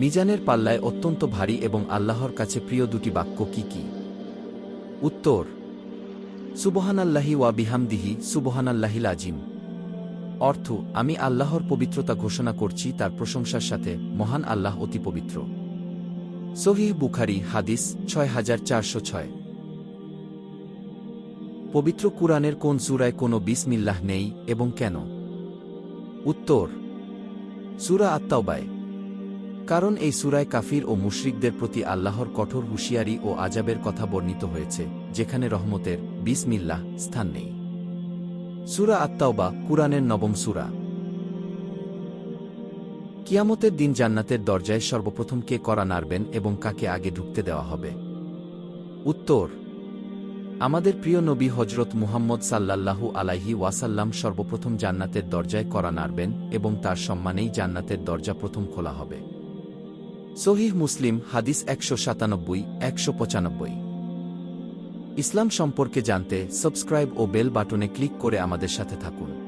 মিজানের পাল্লায় অত্যন্ত ভারী এবং আল্লাহর কাছে প্রিয় দুটি বাক্য কি কি? উত্তর: সুবহানাল্লাহি ওয়া বিহামদিহি সুবহানাল্লাহিল আযীম। অর্থ: আমি আল্লাহর পবিত্রতা ঘোষণা করছি তার প্রশংসার সাথে, মহান আল্লাহ অতি পবিত্র। সহিহ বুখারী হাদিস ৬৪০৬। পবিত্র কুরআনের কোন সূরায় কোনো বিসমিল্লাহ নেই এবং কেন? উত্তর: সূরা আত-তাওবায়। কারণ এই সূরায় কাফির ও মুশরিকদের প্রতি আল্লাহর কঠোর হুঁশিয়ারি ও আযাবের কথা বর্ণিত হয়েছে, যেখানে রহমতের বিসমিল্লাহ স্থান নেই। সূরা আত-তাওবা কুরআনের নবম সূরা। কিয়ামতের দিন জান্নাতের দরজায় সর্বপ্রথম কে কড়া নাড়বেন এবং কাকে আগে ঢুকতে দেওয়া হবে? উত্তর: আমাদের প্রিয় নবী হজরত মুহাম্মদ সাল্লাল্লাহু আলাইহি ওয়াসাল্লাম সর্বপ্রথম জান্নাতের দরজায় কড়া নাড়বেন এবং তার সম্মানেই জান্নাতের দরজা প্রথম খোলা হবে। সহিহ মুসলিম হাদিস ১৯৭-১৯৫। ইসলাম সম্পর্কে জানতে সাবস্ক্রাইব ও বেল বাটনে ক্লিক করে আমাদের সাথে থাকুন।